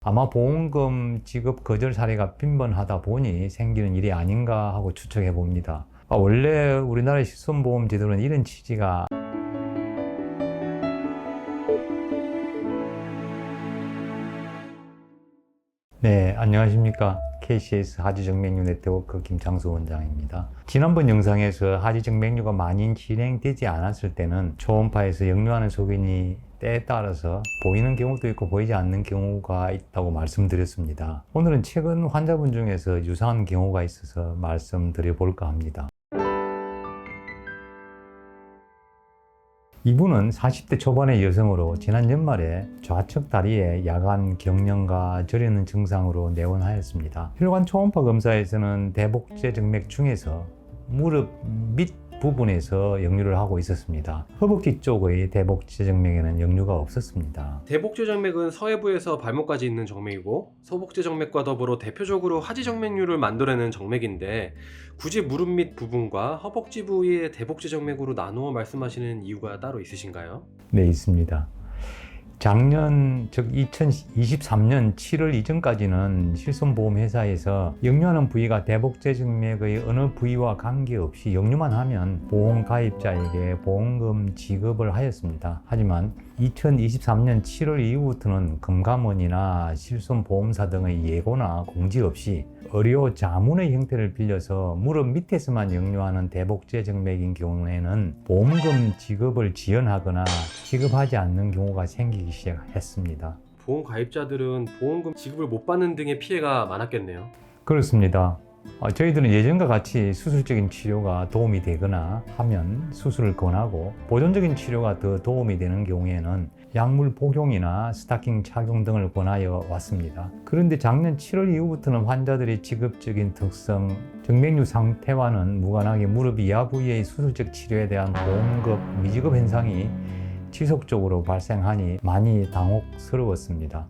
아마 보험금 지급 거절 사례가 빈번하다 보니 생기는 일이 아닌가 하고 추측해 봅니다. 원래 우리나라의 실손보험 제도는 이런 취지가 네, 안녕하십니까. KCS 하지정맥류 네트워크 김창수 원장입니다. 지난번 영상에서 하지정맥류가 많이 진행되지 않았을 때는 초음파에서 역류하는 소견이 때에 따라서 보이는 경우도 있고 보이지 않는 경우가 있다고 말씀드렸습니다. 오늘은 최근 환자분 중에서 유사한 경우가 있어서 말씀드려 볼까 합니다. 이분은 40대 초반의 여성으로 지난 연말에 좌측 다리에 야간 경련과 저리는 증상으로 내원하였습니다. 혈관 초음파 검사에서는 대복제 정맥 중에서 무릎 밑 부분에서 역류를 하고 있었습니다. 허벅지 쪽의 대복제 정맥에는 역류가 없었습니다. 대복제 정맥은 서해부에서 발목까지 있는 정맥이고 서복제 정맥과 더불어 대표적으로 하지정맥류를 만들어내는 정맥인데 굳이 무릎 밑 부분과 허벅지 부위의 대복제 정맥으로 나누어 말씀하시는 이유가 따로 있으신가요? 네, 있습니다. 작년, 즉 2023년 7월 이전까지는 실손보험회사에서 역류하는 부위가 대복제 정맥의 어느 부위와 관계없이 역류만 하면 보험 가입자에게 보험금 지급을 하였습니다. 하지만 2023년 7월 이후부터는 금감원이나 실손보험사 등의 예고나 공지 없이 의료 자문의 형태를 빌려서 무릎 밑에서만 역류하는 대복제 정맥인 경우에는 보험금 지급을 지연하거나 지급하지 않는 경우가 생기기 시작했습니다. 보험 가입자들은 보험금 지급을 못 받는 등의 피해가 많았겠네요. 그렇습니다. 저희들은 예전과 같이 수술적인 치료가 도움이 되거나 하면 수술을 권하고 보존적인 치료가 더 도움이 되는 경우에는 약물 복용이나 스타킹 착용 등을 권하여 왔습니다. 그런데 작년 7월 이후부터는 환자들의 직업적인 특성, 정맥류 상태와는 무관하게 무릎 이하 부위의 수술적 치료에 대한 보험금 미지급 현상이 지속적으로 발생하니 많이 당혹스러웠습니다.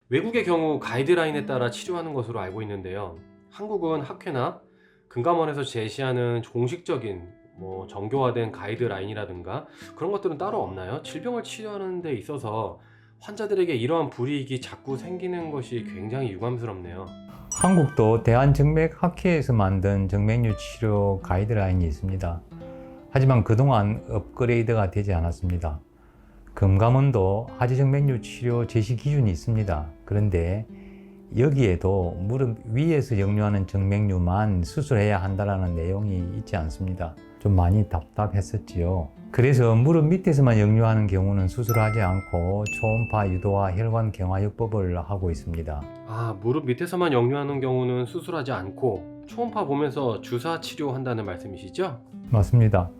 외국의 경우 가이드라인에 따라 치료하는 것으로 알고 있는데요. 한국은 학회나 금감원에서 제시하는 공식적인 정교화된 가이드라인이라든가 그런 것들은 따로 없나요? 질병을 치료하는 데 있어서 환자들에게 이러한 불이익이 자꾸 생기는 것이 굉장히 유감스럽네요. 한국도 대한정맥학회에서 만든 정맥류 치료 가이드라인이 있습니다. 하지만 그동안 업그레이드가 되지 않았습니다. 금감원도 하지정맥류 치료 제시 기준이 있습니다. 그런데 여기에도 무릎 위에서 역류하는 정맥류만 수술해야 한다는 내용이 있지 않습니다. 좀 많이 답답했었지요. 그래서 무릎 밑에서만 역류하는 경우는 수술하지 않고 초음파 유도와 혈관 경화요법을 하고 있습니다. 무릎 밑에서만 역류하는 경우는 수술하지 않고 초음파 보면서 주사 치료한다는 말씀이시죠? 맞습니다.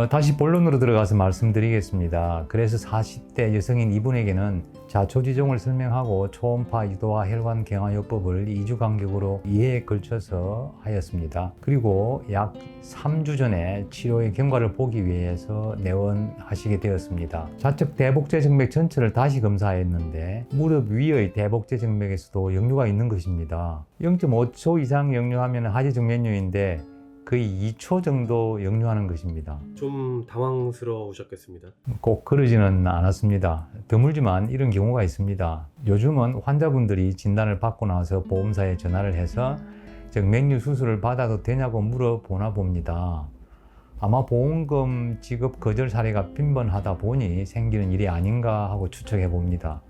다시 본론으로 들어가서 말씀드리겠습니다. 그래서 40대 여성인 이분에게는 자초지종을 설명하고 초음파 유도와 혈관 경화요법을 2주 간격으로 2회에 걸쳐서 하였습니다. 그리고 약 3주 전에 치료의 경과를 보기 위해서 내원하시게 되었습니다. 좌측 대복제 정맥 전체를 다시 검사했는데 무릎 위의 대복제 정맥에서도 역류가 있는 것입니다. 0.5초 이상 역류하면 하지정맥류인데 거의 2초 정도 역류하는 것입니다. 좀 당황스러우셨겠습니다. 꼭 그러지는 않았습니다. 드물지만 이런 경우가 있습니다. 요즘은 환자분들이 진단을 받고 나서 보험사에 전화를 해서 정맥류 수술을 받아도 되냐고 물어보나 봅니다. 아마 보험금 지급 거절 사례가 빈번하다 보니 생기는 일이 아닌가 하고 추측해 봅니다.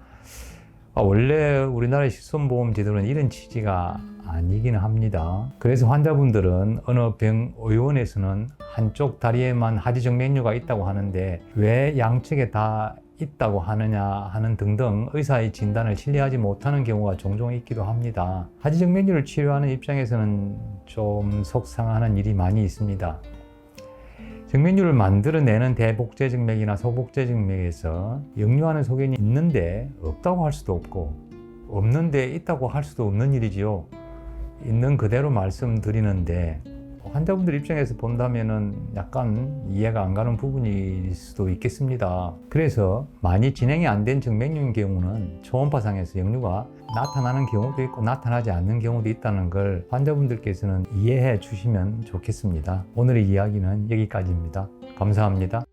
원래 우리나라의 실손보험 제도는 이런 취지가 아니긴 합니다. 그래서 환자분들은 어느 병의원에서는 한쪽 다리에만 하지정맥류가 있다고 하는데 왜 양측에 다 있다고 하느냐 하는 등등 의사의 진단을 신뢰하지 못하는 경우가 종종 있기도 합니다. 하지정맥류를 치료하는 입장에서는 좀 속상하는 일이 많이 있습니다. 정맥류를 만들어내는 대복제 정맥이나 소복제 정맥에서 역류하는 소견이 있는데 없다고 할 수도 없고 없는데 있다고 할 수도 없는 일이지요. 있는 그대로 말씀드리는데 환자분들 입장에서 본다면은 약간 이해가 안 가는 부분일 수도 있겠습니다. 그래서 많이 진행이 안 된 정맥류인 경우는 초음파상에서 역류가 나타나는 경우도 있고 나타나지 않는 경우도 있다는 걸 환자분들께서는 이해해 주시면 좋겠습니다. 오늘의 이야기는 여기까지입니다. 감사합니다.